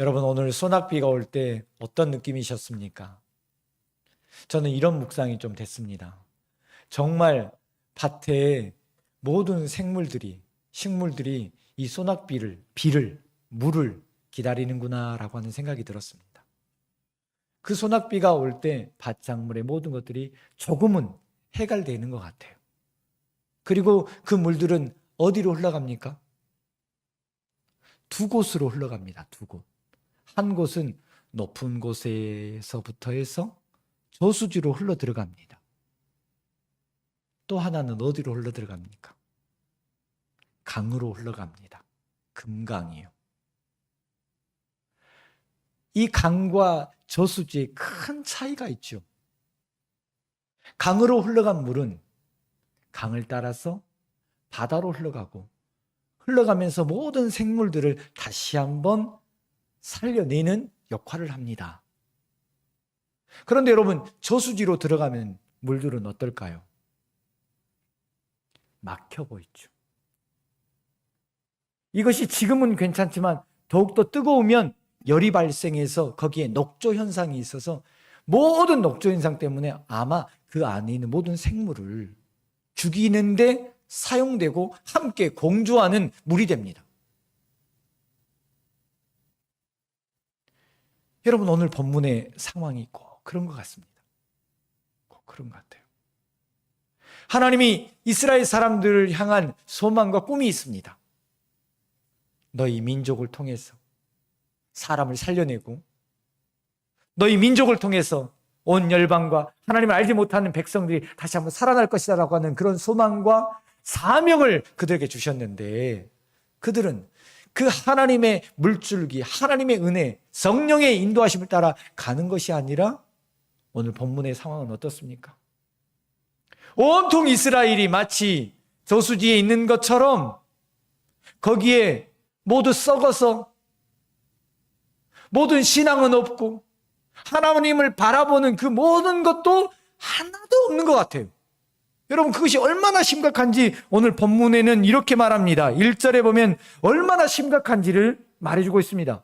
여러분, 오늘 소낙비가 올 때 어떤 느낌이셨습니까? 저는 이런 묵상이 좀 됐습니다. 정말 밭에 모든 식물들이 이 비를, 물을 기다리는구나라고 하는 생각이 들었습니다. 그 소낙비가 올 때 밭작물의 모든 것들이 조금은 해갈되는 것 같아요. 그리고 그 물들은 어디로 흘러갑니까? 두 곳으로 흘러갑니다. 두 곳. 한 곳은 높은 곳에서부터 해서 저수지로 흘러 들어갑니다. 또 하나는 어디로 흘러 들어갑니까? 강으로 흘러갑니다. 금강이요. 이 강과 저수지에 큰 차이가 있죠. 강으로 흘러간 물은 강을 따라서 바다로 흘러가면서 모든 생물들을 다시 한번 살려내는 역할을 합니다. 그런데 여러분, 저수지로 들어가면 물들은 어떨까요? 막혀 보이죠. 이것이 지금은 괜찮지만 더욱더 뜨거우면 열이 발생해서 거기에 녹조 현상이 있어서 모든 녹조 현상 때문에 아마 그 안에 있는 모든 생물을 죽이는데 사용되고 함께 공조하는 물이 됩니다. 여러분, 오늘 본문의 상황이 꼭 그런 것 같습니다. 꼭 그런 것 같아요. 하나님이 이스라엘 사람들을 향한 소망과 꿈이 있습니다. 너희 민족을 통해서 사람을 살려내고 너희 민족을 통해서 온 열방과 하나님을 알지 못하는 백성들이 다시 한번 살아날 것이라고 하는 그런 소망과 사명을 그들에게 주셨는데, 그들은 그 하나님의 물줄기, 하나님의 은혜, 성령의 인도하심을 따라 가는 것이 아니라 오늘 본문의 상황은 어떻습니까? 온통 이스라엘이 마치 저수지에 있는 것처럼 거기에 모두 썩어서 모든 신앙은 없고 하나님을 바라보는 그 모든 것도 하나도 없는 것 같아요. 여러분, 그것이 얼마나 심각한지 오늘 본문에는 이렇게 말합니다. 1절에 보면 얼마나 심각한지를 말해주고 있습니다.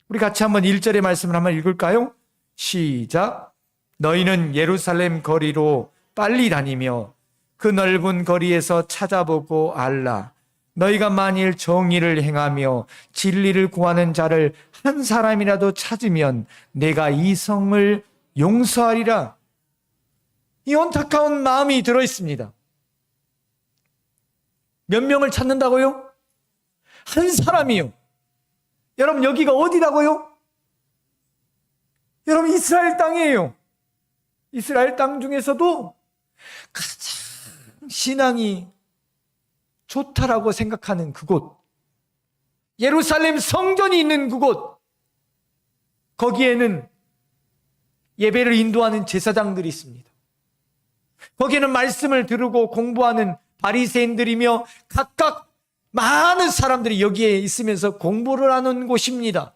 우리 같이 한번 1절의 말씀을 한번 읽을까요? 시작. 너희는 예루살렘 거리로 빨리 다니며 그 넓은 거리에서 찾아보고 알라. 너희가 만일 정의를 행하며 진리를 구하는 자를 한 사람이라도 찾으면 내가 이 성을 용서하리라. 이 안타까운 마음이 들어있습니다. 몇 명을 찾는다고요? 한 사람이요. 여러분, 여기가 어디라고요? 여러분, 이스라엘 땅이에요. 이스라엘 땅 중에서도 가장 신앙이 좋다라고 생각하는 그곳, 예루살렘 성전이 있는 그곳, 거기에는 예배를 인도하는 제사장들이 있습니다. 거기에는 말씀을 들으고 공부하는 바리새인들이며 각각 많은 사람들이 여기에 있으면서 공부를 하는 곳입니다.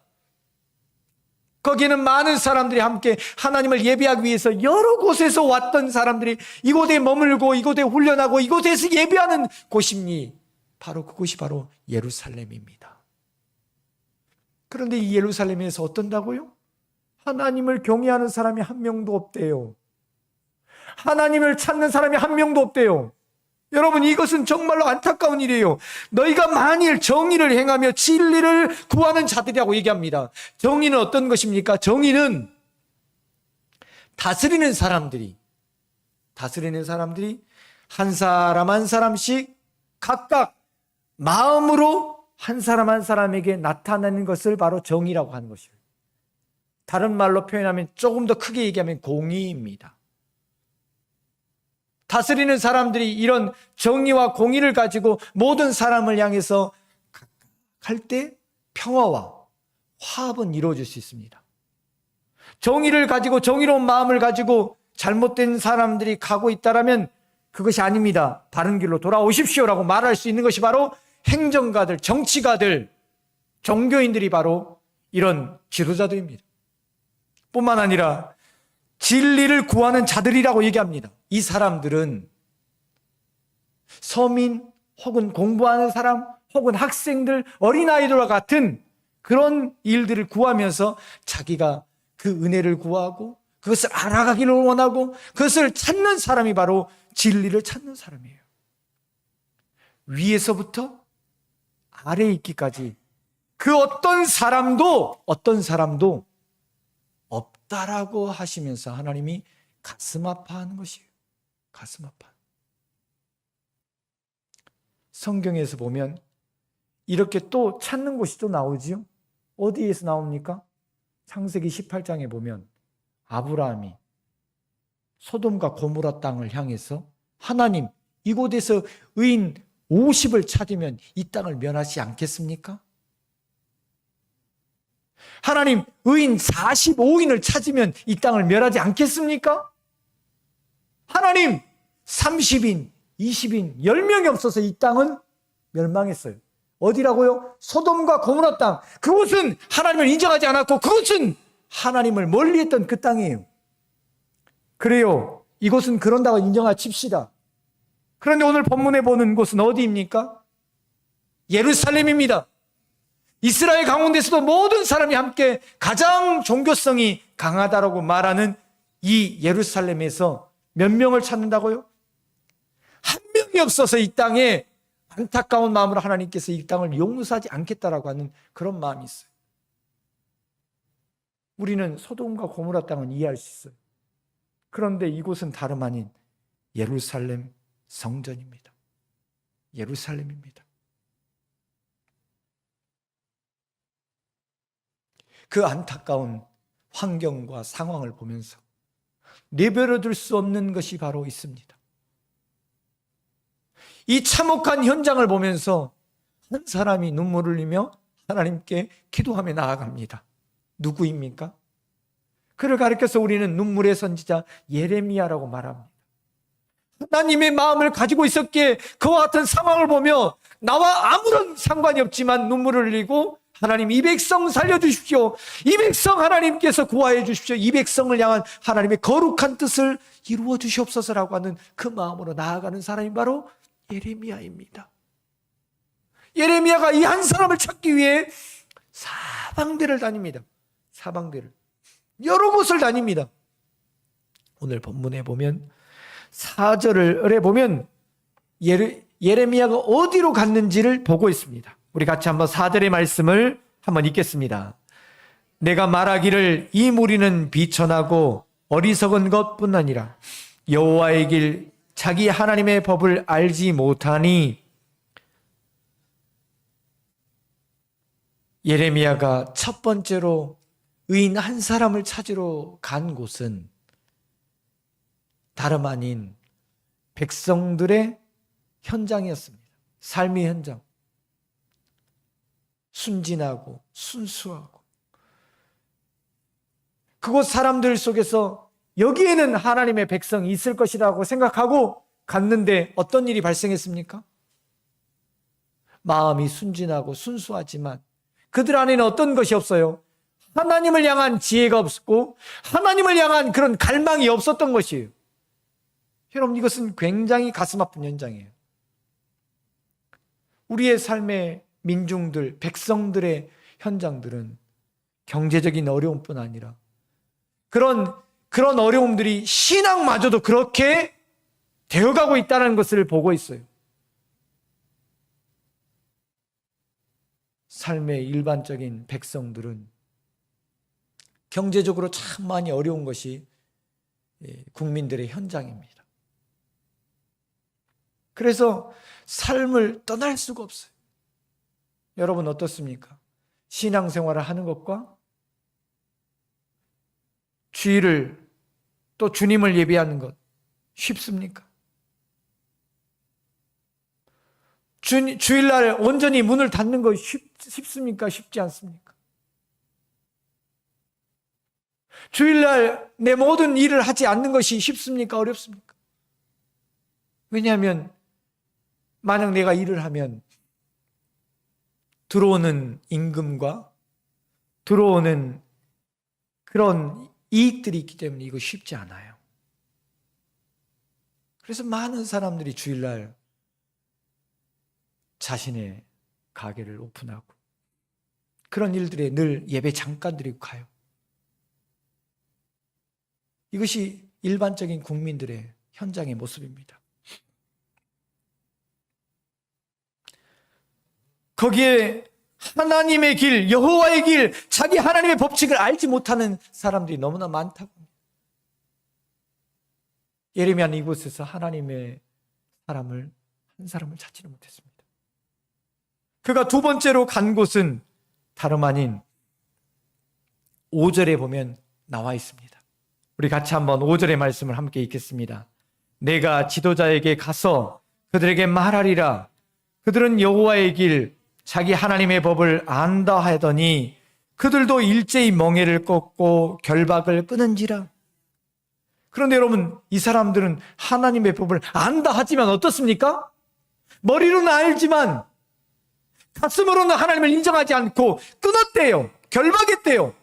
거기에는 많은 사람들이 함께 하나님을 예배하기 위해서 여러 곳에서 왔던 사람들이 이곳에 머물고 이곳에 훈련하고 이곳에서 예배하는 곳입니다. 바로 그곳이 바로 예루살렘입니다. 그런데 이 예루살렘에서 어떤다고요? 하나님을 경외하는 사람이 한 명도 없대요. 하나님을 찾는 사람이 한 명도 없대요. 여러분, 이것은 정말로 안타까운 일이에요. 너희가 만일 정의를 행하며 진리를 구하는 자들이라고 얘기합니다. 정의는 어떤 것입니까? 정의는 다스리는 사람들이 한 사람 한 사람씩 각각 마음으로 한 사람 한 사람에게 나타나는 것을 바로 정의라고 하는 것이에요. 다른 말로 표현하면, 조금 더 크게 얘기하면 공의입니다. 다스리는 사람들이 이런 정의와 공의를 가지고 모든 사람을 향해서 갈 때 평화와 화합은 이루어질 수 있습니다. 정의를 가지고, 정의로운 마음을 가지고 잘못된 사람들이 가고 있다면 그것이 아닙니다. 바른 길로 돌아오십시오라고 말할 수 있는 것이 바로 행정가들, 정치가들, 종교인들이 바로 이런 지도자들입니다. 뿐만 아니라 진리를 구하는 자들이라고 얘기합니다. 이 사람들은 서민 혹은 공부하는 사람 혹은 학생들, 어린아이들과 같은 그런 일들을 구하면서 자기가 그 은혜를 구하고 그것을 알아가기를 원하고 그것을 찾는 사람이 바로 진리를 찾는 사람이에요. 위에서부터 아래에 있기까지 그 어떤 사람도 없다라고 하시면서 하나님이 가슴 아파하는 것이에요. 가슴 아파. 성경에서 보면 이렇게 또 찾는 곳이 또 나오지요. 어디에서 나옵니까? 창세기 18장에 보면 아브라함이 소돔과 고모라 땅을 향해서 하나님, 이곳에서 의인 50을 찾으면 이 땅을 멸하지 않겠습니까? 하나님, 의인 45인을 찾으면 이 땅을 멸하지 않겠습니까? 하나님, 30인, 20인, 10명이 없어서 이 땅은 멸망했어요. 어디라고요? 소돔과 고모라 땅. 그곳은 하나님을 인정하지 않았고 그곳은 하나님을 멀리했던 그 땅이에요. 그래요. 이곳은 그런다고 인정하십시다. 그런데 오늘 본문에 보는 곳은 어디입니까? 예루살렘입니다. 이스라엘 가운데서도 모든 사람이 함께 가장 종교성이 강하다라고 말하는 이 예루살렘에서 몇 명을 찾는다고요? 한 명이 없어서 이 땅에 안타까운 마음으로 하나님께서 이 땅을 용서하지 않겠다라고 하는 그런 마음이 있어요. 우리는 소돔과 고모라 땅은 이해할 수 있어요. 그런데 이곳은 다름 아닌 예루살렘 성전입니다. 예루살렘입니다. 그 안타까운 환경과 상황을 보면서 내버려둘 수 없는 것이 바로 있습니다. 이 참혹한 현장을 보면서 한 사람이 눈물을 흘리며 하나님께 기도하며 나아갑니다. 누구입니까? 그를 가리켜서 우리는 눈물의 선지자 예레미야라고 말합니다. 하나님의 마음을 가지고 있었기에 그와 같은 상황을 보며 나와 아무런 상관이 없지만 눈물을 흘리고 하나님, 이 백성 살려주십시오. 이 백성 하나님께서 구하여 주십시오. 이 백성을 향한 하나님의 거룩한 뜻을 이루어 주시옵소서라고 하는 그 마음으로 나아가는 사람이 바로 예레미야입니다. 예레미야가 이 한 사람을 찾기 위해 사방대를 다닙니다. 사방대를. 여러 곳을 다닙니다. 오늘 본문에 보면 4절에 보면 예레미야가 어디로 갔는지를 보고 있습니다. 우리 같이 한번 4절의 말씀을 한번 읽겠습니다. 내가 말하기를 이 무리는 비천하고 어리석은 것뿐 아니라 여호와의 길 자기 하나님의 법을 알지 못하니. 예레미야가 첫 번째로 의인 한 사람을 찾으러 간 곳은 다름 아닌 백성들의 현장이었습니다. 삶의 현장. 순진하고 순수하고 그곳 사람들 속에서 여기에는 하나님의 백성이 있을 것이라고 생각하고 갔는데 어떤 일이 발생했습니까? 마음이 순진하고 순수하지만 그들 안에는 어떤 것이 없어요? 하나님을 향한 지혜가 없었고 하나님을 향한 그런 갈망이 없었던 것이에요. 여러분, 이것은 굉장히 가슴 아픈 현장이에요. 우리의 삶의 민중들, 백성들의 현장들은 경제적인 어려움뿐 아니라 그런 어려움들이 신앙마저도 그렇게 되어가고 있다는 것을 보고 있어요. 삶의 일반적인 백성들은 경제적으로 참 많이 어려운 것이 국민들의 현장입니다. 그래서 삶을 떠날 수가 없어요. 여러분 어떻습니까? 신앙생활을 하는 것과 주일을 또 주님을 예배하는 것 쉽습니까? 주일날 온전히 문을 닫는 거 쉽습니까? 쉽지 않습니까? 주일날 내 모든 일을 하지 않는 것이 쉽습니까? 어렵습니까? 왜냐하면 만약 내가 일을 하면 들어오는 임금과 들어오는 그런 이익들이 있기 때문에 이거 쉽지 않아요. 그래서 많은 사람들이 주일날 자신의 가게를 오픈하고 그런 일들에 늘 예배 잠깐 드리고 가요. 이것이 일반적인 국민들의 현장의 모습입니다. 거기에 하나님의 길, 여호와의 길, 자기 하나님의 법칙을 알지 못하는 사람들이 너무나 많다고. 예레미야는 이곳에서 하나님의 한 사람을 찾지는 못했습니다. 그가 두 번째로 간 곳은 다름 아닌 5절에 보면 나와 있습니다. 우리 같이 한번 5절의 말씀을 함께 읽겠습니다. 내가 지도자에게 가서 그들에게 말하리라. 그들은 여호와의 길, 자기 하나님의 법을 안다 하더니 그들도 일제히 멍에를 꺾고 결박을 끊은지라. 그런데 여러분, 이 사람들은 하나님의 법을 안다 하지만 어떻습니까? 머리로는 알지만 가슴으로는 하나님을 인정하지 않고 끊었대요. 결박했대요.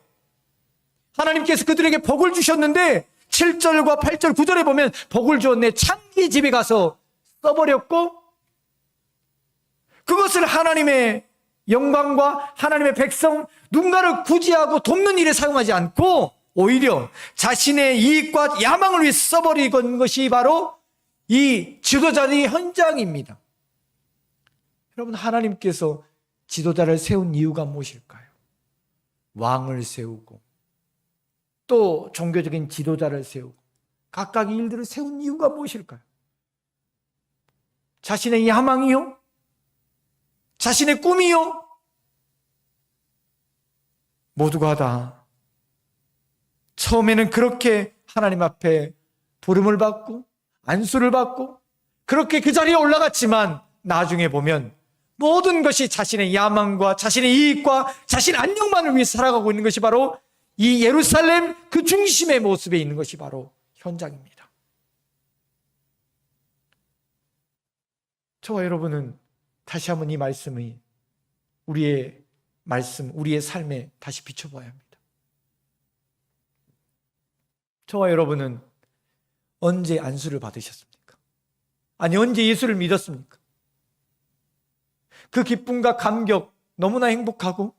하나님께서 그들에게 복을 주셨는데 7절과 8절, 9절에 보면 복을 주었네. 창기 집에 가서 써버렸고, 그것을 하나님의 영광과 하나님의 백성, 누군가를 구제하고 돕는 일에 사용하지 않고 오히려 자신의 이익과 야망을 위해 써버리는 것이 바로 이 지도자의 현장입니다. 여러분, 하나님께서 지도자를 세운 이유가 무엇일까요? 왕을 세우고 또 종교적인 지도자를 세우고 각각 일들을 세운 이유가 무엇일까요? 자신의 야망이요? 자신의 꿈이요? 모두가 다 처음에는 그렇게 하나님 앞에 부름을 받고 안수를 받고 그렇게 그 자리에 올라갔지만 나중에 보면 모든 것이 자신의 야망과 자신의 이익과 자신의 안녕만을 위해 살아가고 있는 것이 바로 이 예루살렘 그 중심의 모습에 있는 것이 바로 현장입니다. 저와 여러분은 다시 한번 이 말씀이 우리의 삶에 다시 비춰봐야 합니다. 저와 여러분은 언제 안수를 받으셨습니까? 아니, 언제 예수를 믿었습니까? 그 기쁨과 감격, 너무나 행복하고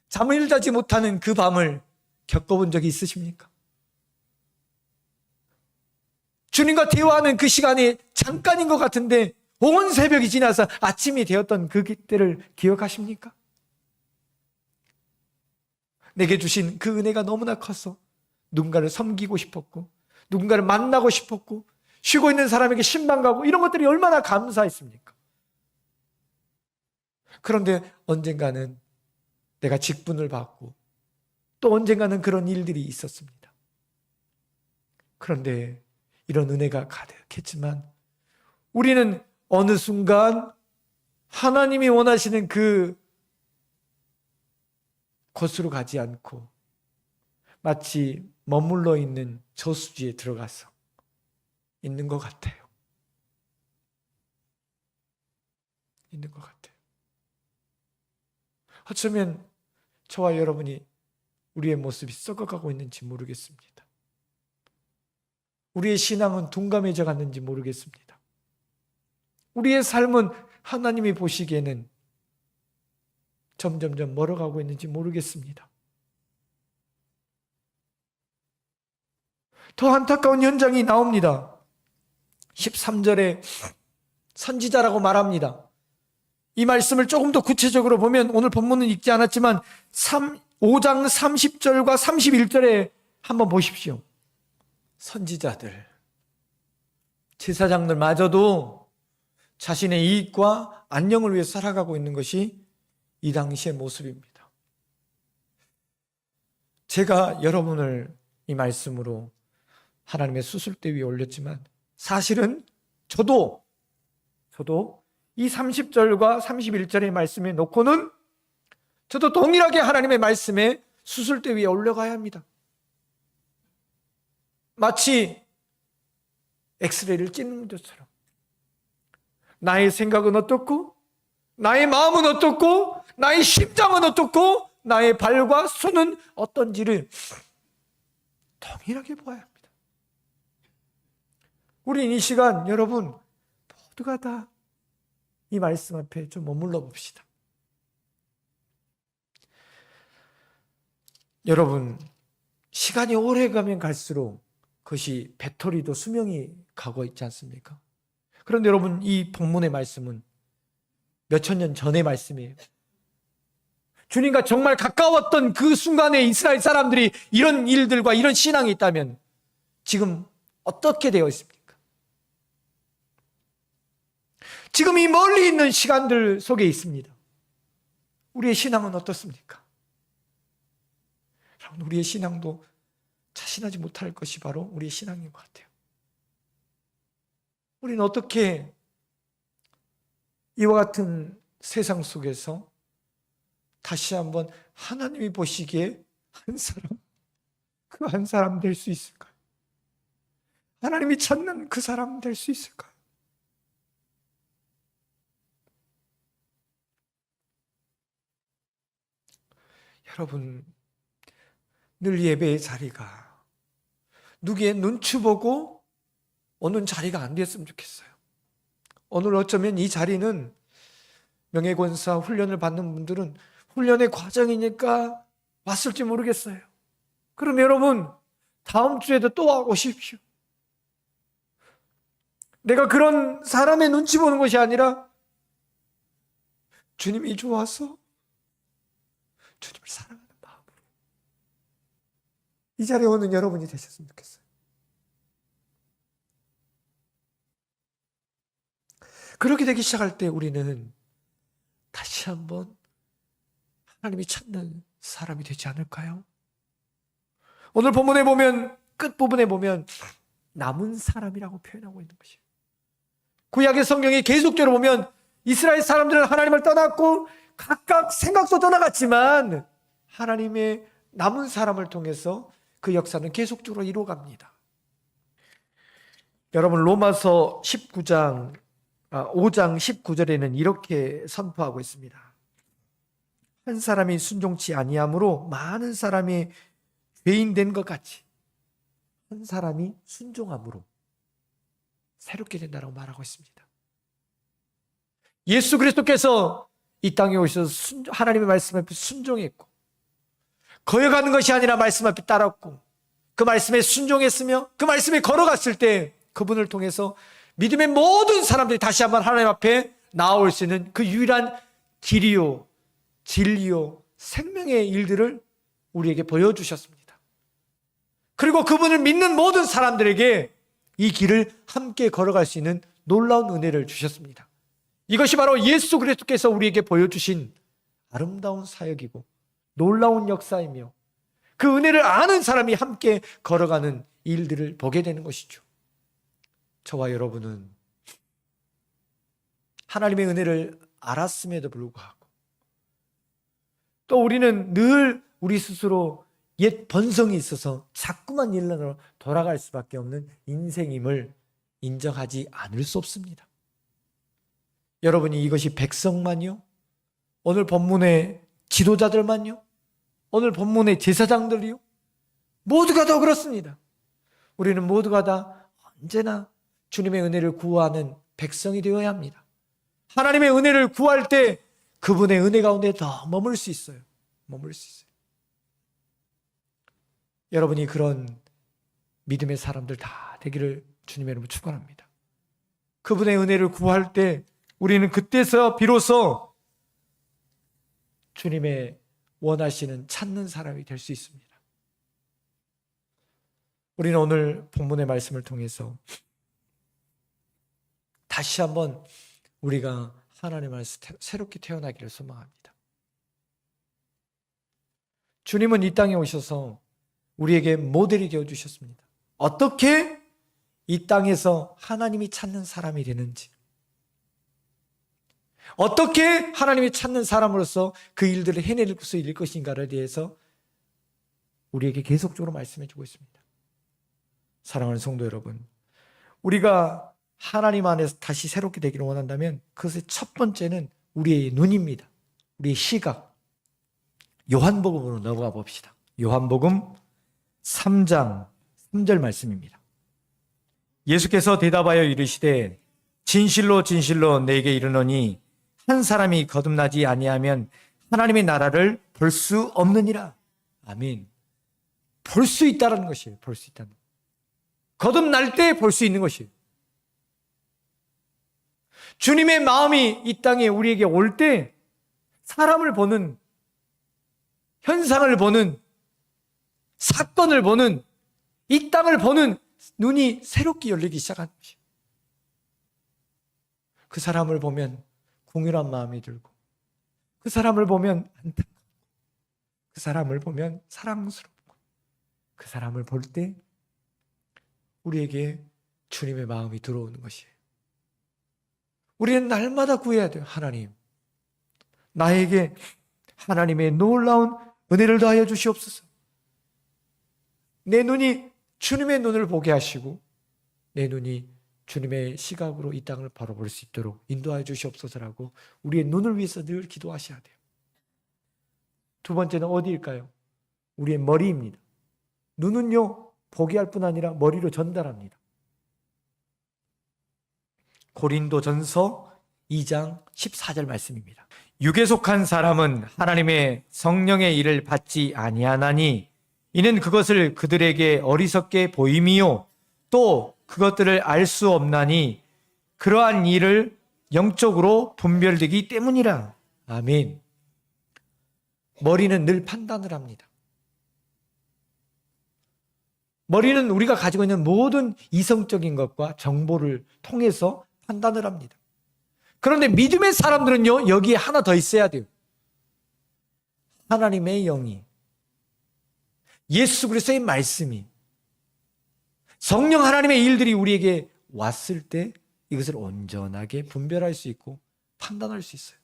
잠을 자지 못하는 그 밤을 겪어본 적이 있으십니까? 주님과 대화하는 그 시간이 잠깐인 것 같은데 온 새벽이 지나서 아침이 되었던 그 때를 기억하십니까? 내게 주신 그 은혜가 너무나 컸어. 누군가를 섬기고 싶었고 누군가를 만나고 싶었고 쉬고 있는 사람에게 신방 가고 이런 것들이 얼마나 감사했습니까? 그런데 언젠가는 내가 직분을 받고 또 언젠가는 그런 일들이 있었습니다. 그런데 이런 은혜가 가득했지만 우리는 어느 순간 하나님이 원하시는 그 곳으로 가지 않고 마치 머물러 있는 저수지에 들어가서 있는 것 같아요. 있는 것 같아요. 어쩌면 저와 여러분이 우리의 모습이 썩어가고 있는지 모르겠습니다. 우리의 신앙은 둔감해져 갔는지 모르겠습니다. 우리의 삶은 하나님이 보시기에는 점점점 멀어가고 있는지 모르겠습니다. 더 안타까운 현장이 나옵니다. 13절에 선지자라고 말합니다. 이 말씀을 조금 더 구체적으로 보면 오늘 본문은 읽지 않았지만 5장 30절과 31절에 한번 보십시오. 선지자들, 제사장들마저도 자신의 이익과 안녕을 위해 살아가고 있는 것이 이 당시의 모습입니다. 제가 여러분을 이 말씀으로 하나님의 수술대 위에 올렸지만 사실은 저도 이 30절과 31절의 말씀에 놓고는 저도 동일하게 하나님의 말씀에 수술대 위에 올려가야 합니다. 마치 엑스레이를 찍는 것처럼 나의 생각은 어떻고 나의 마음은 어떻고 나의 심장은 어떻고 나의 발과 손은 어떤지를 동일하게 보아야 합니다. 우린 이 시간 여러분 모두가 다 이 말씀 앞에 좀 머물러 봅시다. 여러분, 시간이 오래 가면 갈수록 그것이 배터리도 수명이 가고 있지 않습니까? 그런데 여러분, 이 본문의 말씀은 몇천 년 전의 말씀이에요. 주님과 정말 가까웠던 그 순간에 이스라엘 사람들이 이런 일들과 이런 신앙이 있다면 지금 어떻게 되어 있습니까? 지금 이 멀리 있는 시간들 속에 있습니다. 우리의 신앙은 어떻습니까? 우리의 신앙도 자신하지 못할 것이 바로 우리의 신앙인 것 같아요. 우리는 어떻게 이와 같은 세상 속에서 다시 한번 하나님이 보시기에 한 사람, 그 한 사람 될 수 있을까요? 하나님이 찾는 그 사람 될 수 있을까요? 여러분, 늘 예배의 자리가 누구의 눈치 보고 오는 자리가 안 됐으면 좋겠어요. 오늘 어쩌면 이 자리는 명예권사 훈련을 받는 분들은 훈련의 과정이니까 왔을지 모르겠어요. 그럼 여러분, 다음 주에도 또 오십시오. 내가 그런 사람의 눈치 보는 것이 아니라 주님이 좋아서 주님을 사랑하는 마음으로 이 자리에 오는 여러분이 되셨으면 좋겠어요. 그렇게 되기 시작할 때 우리는 다시 한번 하나님이 찾는 사람이 되지 않을까요? 오늘 본문에 보면, 끝부분에 보면 남은 사람이라고 표현하고 있는 것이에요. 구약의 성경에 계속적으로 보면 이스라엘 사람들은 하나님을 떠났고 각각 생각도 떠나갔지만 하나님의 남은 사람을 통해서 그 역사는 계속적으로 이루어갑니다. 여러분, 로마서 5장 19절에는 이렇게 선포하고 있습니다. 한 사람이 순종치 아니함으로 많은 사람이 죄인 된 것 같이 한 사람이 순종함으로 새롭게 된다고 말하고 있습니다. 예수 그리스도께서 이 땅에 오셔서 하나님의 말씀 앞에 순종했고 거여가는 것이 아니라 말씀 앞에 따랐고 그 말씀에 순종했으며 그 말씀에 걸어갔을 때 그분을 통해서 믿음의 모든 사람들이 다시 한번 하나님 앞에 나올 수 있는 그 유일한 길이요 진리요 생명의 일들을 우리에게 보여주셨습니다. 그리고 그분을 믿는 모든 사람들에게 이 길을 함께 걸어갈 수 있는 놀라운 은혜를 주셨습니다. 이것이 바로 예수 그리스도께서 우리에게 보여주신 아름다운 사역이고 놀라운 역사이며 그 은혜를 아는 사람이 함께 걸어가는 일들을 보게 되는 것이죠. 저와 여러분은 하나님의 은혜를 알았음에도 불구하고 또 우리는 늘 우리 스스로 옛 번성이 있어서 자꾸만 일로 돌아갈 수밖에 없는 인생임을 인정하지 않을 수 없습니다. 여러분이 이것이 백성만요? 오늘 본문의 지도자들만요? 오늘 본문의 제사장들이요? 모두가 다 그렇습니다. 우리는 모두가 다 언제나 주님의 은혜를 구하는 백성이 되어야 합니다. 하나님의 은혜를 구할 때 그분의 은혜 가운데 더 머물 수 있어요. 머물 수 있어요. 여러분이 그런 믿음의 사람들 다 되기를 주님의 이름으로 축원합니다. 그분의 은혜를 구할 때 우리는 그때서 비로소 주님의 원하시는 찾는 사람이 될 수 있습니다. 우리는 오늘 본문의 말씀을 통해서 다시 한번 우리가 하나님 안에서 새롭게 태어나기를 소망합니다. 주님은 이 땅에 오셔서 우리에게 모델이 되어주셨습니다. 어떻게 이 땅에서 하나님이 찾는 사람이 되는지, 어떻게 하나님이 찾는 사람으로서 그 일들을 해낼 수 있을 것인가에 대해서 우리에게 계속적으로 말씀해 주고 있습니다. 사랑하는 성도 여러분, 우리가 하나님 안에서 다시 새롭게 되기를 원한다면 그것의 첫 번째는 우리의 눈입니다. 우리의 시각. 요한복음으로 넘어가 봅시다. 요한복음 3장 3절 말씀입니다. 예수께서 대답하여 이르시되 진실로 진실로 내게 이르노니 한 사람이 거듭나지 아니하면 하나님의 나라를 볼 수 없느니라. 아멘. 볼 수 있다는 것이에요. 볼 수 있다는. 거듭날 때 볼 수 있는 것이에요. 주님의 마음이 이 땅에 우리에게 올 때 사람을 보는, 현상을 보는, 사건을 보는, 이 땅을 보는 눈이 새롭게 열리기 시작하는 것이에요. 그 사람을 보면 궁휼한 마음이 들고, 그 사람을 보면 안타깝고, 그 사람을 보면 사랑스럽고, 그 사람을 볼 때 우리에게 주님의 마음이 들어오는 것이에요. 우리는 날마다 구해야 돼요. 하나님, 나에게 하나님의 놀라운 은혜를 더하여 주시옵소서. 내 눈이 주님의 눈을 보게 하시고 내 눈이 주님의 시각으로 이 땅을 바라볼 수 있도록 인도하여 주시옵소서라고 우리의 눈을 위해서 늘 기도하셔야 돼요. 두 번째는 어디일까요? 우리의 머리입니다. 눈은요, 보게 할 뿐 아니라 머리로 전달합니다. 고린도전서 2장 14절 말씀입니다. 육에 속한 사람은 하나님의 성령의 일을 받지 아니하나니 이는 그것을 그들에게 어리석게 보임이요 또 그것들을 알 수 없나니 그러한 일을 영적으로 분별되기 때문이라. 아멘. 머리는 늘 판단을 합니다. 머리는 우리가 가지고 있는 모든 이성적인 것과 정보를 통해서 판단을 합니다. 그런데 믿음의 사람들은요, 여기에 하나 더 있어야 돼요. 하나님의 영이, 예수 그리스도의 말씀이, 성령 하나님의 일들이 우리에게 왔을 때 이것을 온전하게 분별할 수 있고 판단할 수 있어요.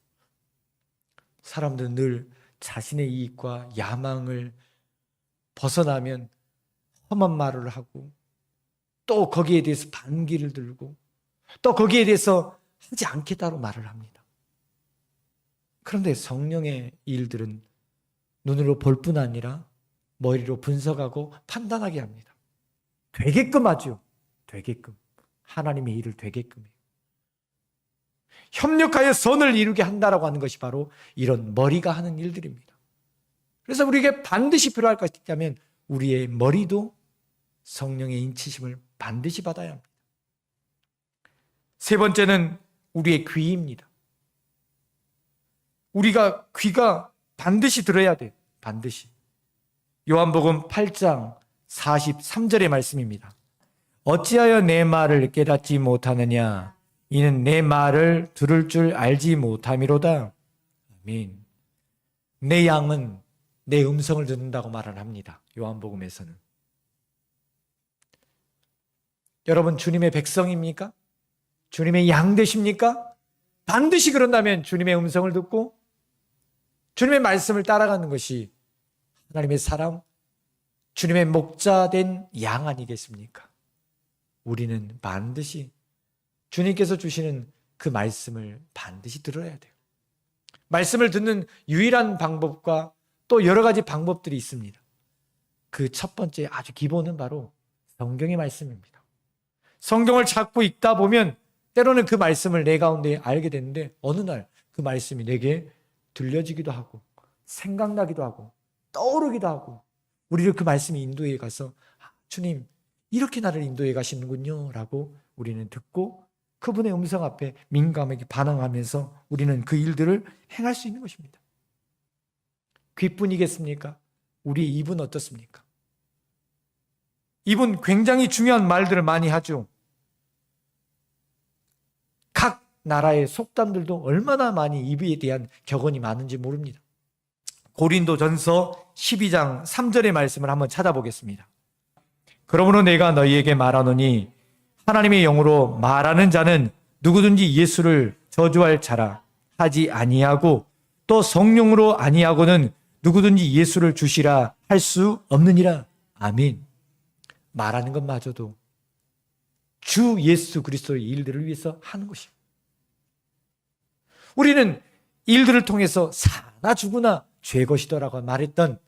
사람들은 늘 자신의 이익과 야망을 벗어나면 험한 말을 하고 또 거기에 대해서 반기를 들고 또 거기에 대해서 하지 않겠다고 말을 합니다. 그런데 성령의 일들은 눈으로 볼 뿐 아니라 머리로 분석하고 판단하게 합니다. 되게끔 하죠. 되게끔. 하나님의 일을 되게끔 해요. 협력하여 선을 이루게 한다라고 하는 것이 바로 이런 머리가 하는 일들입니다. 그래서 우리에게 반드시 필요할 것이 있다면 우리의 머리도 성령의 인치심을 반드시 받아야 합니다. 세 번째는 우리의 귀입니다. 우리가 귀가 반드시 들어야 돼요. 반드시. 요한복음 8장 43절의 말씀입니다. 어찌하여 내 말을 깨닫지 못하느냐? 이는 내 말을 들을 줄 알지 못함이로다. 아멘. 내 양은 내 음성을 듣는다고 말을 합니다. 요한복음에서는. 여러분, 주님의 백성입니까? 주님의 양 되십니까? 반드시 그런다면 주님의 음성을 듣고 주님의 말씀을 따라가는 것이 하나님의 사람, 주님의 목자된 양 아니겠습니까? 우리는 반드시 주님께서 주시는 그 말씀을 반드시 들어야 돼요. 말씀을 듣는 유일한 방법과 또 여러 가지 방법들이 있습니다. 그 첫 번째 아주 기본은 바로 성경의 말씀입니다. 성경을 자꾸 읽다 보면 때로는 그 말씀을 내 가운데 알게 되는데 어느 날 그 말씀이 내게 들려지기도 하고 생각나기도 하고 떠오르기도 하고 우리를 그 말씀이 인도해 가서 주님 이렇게 나를 인도해 가시는군요 라고 우리는 듣고 그분의 음성 앞에 민감하게 반응하면서 우리는 그 일들을 행할 수 있는 것입니다. 귀뿐이겠습니까? 우리의 입은 어떻습니까? 입은 굉장히 중요한 말들을 많이 하죠. 각 나라의 속담들도 얼마나 많이 입에 대한 격언이 많은지 모릅니다. 고린도전서 12장 3절의 말씀을 한번 찾아보겠습니다. 그러므로 내가 너희에게 말하노니 하나님의 영으로 말하는 자는 누구든지 예수를 저주할 자라 하지 아니하고 또 성령으로 아니하고는 누구든지 예수를 주시라 할 수 없느니라. 아멘. 말하는 것마저도 주 예수 그리스도의 일들을 위해서 하는 것입니다. 우리는 일들을 통해서 사나 죽으나 죄 것이더라고 말했던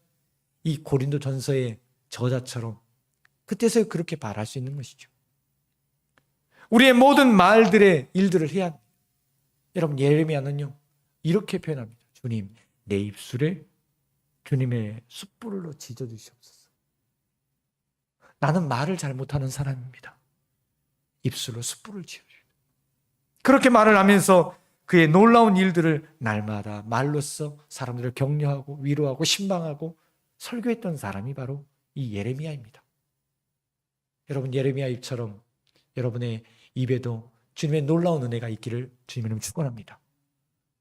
이 고린도 전서의 저자처럼 그때서 그렇게 말할 수 있는 것이죠. 우리의 모든 말들의 일들을 해야 합니다. 여러분, 예레미야는요 이렇게 표현합니다. 주님, 내 입술에 주님의 숯불로 지져주시옵소서. 나는 말을 잘 못하는 사람입니다. 입술로 숯불을 지어주시옵소서. 그렇게 말을 하면서 그의 놀라운 일들을 날마다 말로써 사람들을 격려하고 위로하고 신방하고 설교했던 사람이 바로 이 예레미야입니다. 여러분, 예레미야 입처럼 여러분의 입에도 주님의 놀라운 은혜가 있기를 주님의 축원합니다.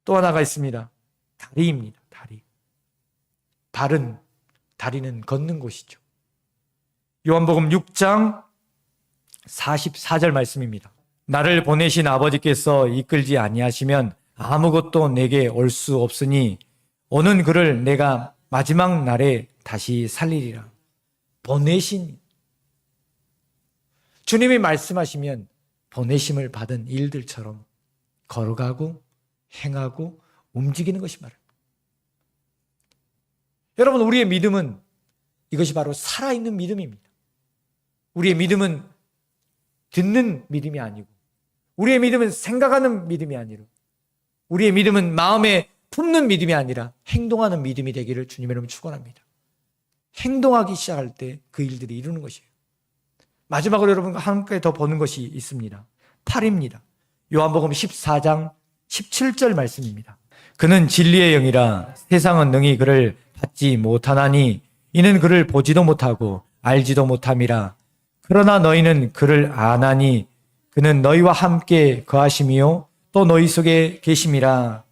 또 하나가 있습니다. 다리입니다. 다리. 다리는 걷는 곳이죠. 요한복음 6장 44절 말씀입니다. 나를 보내신 아버지께서 이끌지 아니하시면 아무것도 내게 올 수 없으니 오는 그를 내가 마지막 날에 다시 살리리라. 보내신, 주님이 말씀하시면 보내심을 받은 일들처럼 걸어가고 행하고 움직이는 것이 말입니다. 여러분, 우리의 믿음은 이것이 바로 살아있는 믿음입니다. 우리의 믿음은 듣는 믿음이 아니고, 우리의 믿음은 생각하는 믿음이 아니라, 우리의 믿음은 마음에 품는 믿음이 아니라 행동하는 믿음이 되기를 주님의 이름으로 축원합니다. 행동하기 시작할 때 그 일들이 이루는 것이에요. 마지막으로 여러분과 함께 더 보는 것이 있습니다. 8입니다. 요한복음 14장 17절 말씀입니다. 그는 진리의 영이라 세상은 능히 그를 받지 못하나니 이는 그를 보지도 못하고 알지도 못함이라. 그러나 너희는 그를 아나니 그는 너희와 함께 거하심이요 또 너희 속에 계심이라.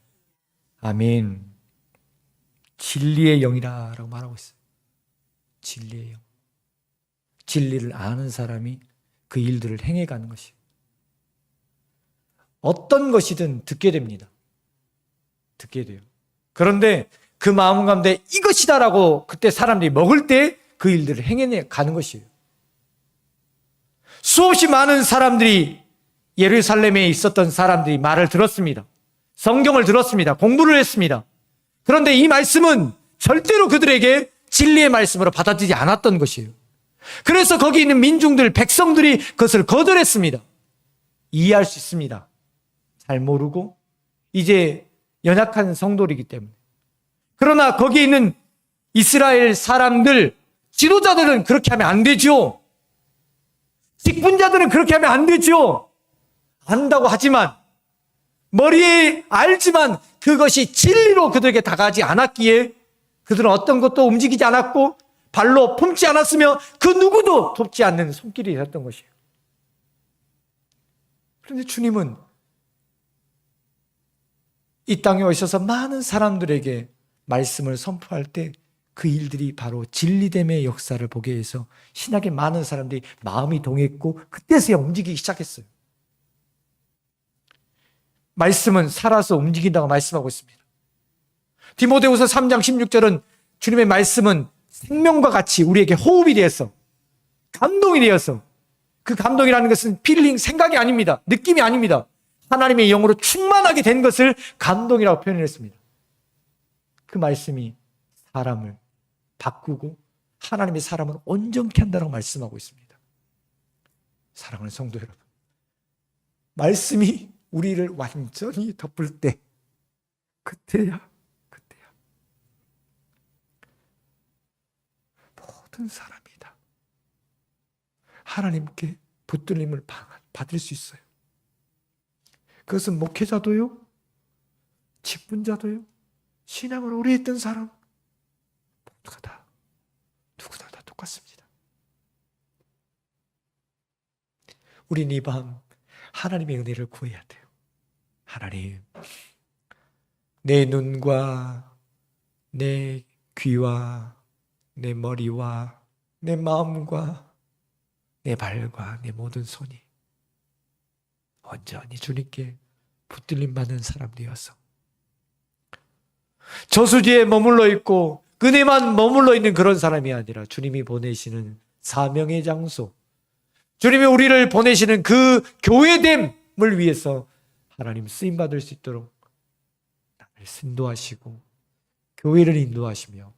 아멘. 진리의 영이라 라고 말하고 있어요. 진리의 영. 진리를 아는 사람이 그 일들을 행해가는 것이에요. 어떤 것이든 듣게 됩니다. 듣게 돼요. 그런데 그 마음 가운데 이것이다라고 그때 사람들이 먹을 때 그 일들을 행해 가는 것이에요. 수없이 많은 사람들이 예루살렘에 있었던 사람들이 말을 들었습니다. 성경을 들었습니다. 공부를 했습니다. 그런데 이 말씀은 절대로 그들에게 진리의 말씀으로 받아들이지 않았던 것이에요. 그래서 거기 있는 민중들, 백성들이 그것을 거절했습니다. 이해할 수 있습니다. 잘 모르고 이제 연약한 성도이기 때문에. 그러나 거기 있는 이스라엘 사람들, 지도자들은 그렇게 하면 안 되죠. 직분자들은 그렇게 하면 안 되죠. 안다고 하지만, 머리에 알지만 그것이 진리로 그들에게 다가가지 않았기에 그들은 어떤 것도 움직이지 않았고 발로 품지 않았으며 그 누구도 돕지 않는 손길이었던 것이에요. 그런데 주님은 이 땅에 오셔서 많은 사람들에게 말씀을 선포할 때 그 일들이 바로 진리됨의 역사를 보게 해서 신약의 많은 사람들이 마음이 동했고 그때서야 움직이기 시작했어요. 말씀은 살아서 움직인다고 말씀하고 있습니다. 디모데후서 3장 16절은 주님의 말씀은 생명과 같이 우리에게 호흡이 되어서 감동이 되어서, 그 감동이라는 것은 필링, 생각이 아닙니다. 느낌이 아닙니다. 하나님의 영으로 충만하게 된 것을 감동이라고 표현했습니다. 그 말씀이 사람을 바꾸고 하나님의 사람을 온전케 한다고 말씀하고 있습니다. 사랑하는 성도 여러분, 말씀이 우리를 완전히 덮을 때 그때야 모든 사람이 다 하나님께 붙들림을 받을 수 있어요. 그것은 목회자도요, 직분자도요, 신앙을 오래 했던 사람 모두가 누구나 다 똑같습니다. 우린 이 밤 하나님의 은혜를 구해야 돼요. 하나님, 내 눈과 내 귀와 내 머리와 내 마음과 내 발과 내 모든 손이 온전히 주님께 붙들림 받는 사람 되어서 저수지에 머물러 있고 은혜만 머물러 있는 그런 사람이 아니라 주님이 보내시는 사명의 장소, 주님이 우리를 보내시는 그 교회됨을 위해서 하나님 쓰임받을 수 있도록 나를 인도하시고 교회를 인도하시며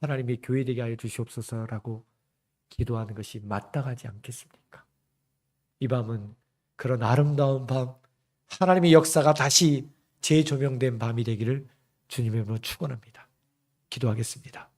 하나님의 교회 되게 하여 주시옵소서라고 기도하는 것이 마땅하지 않겠습니까? 이 밤은 그런 아름다운 밤, 하나님의 역사가 다시 재조명된 밤이 되기를 주님의 이름으로 축원합니다. 기도하겠습니다.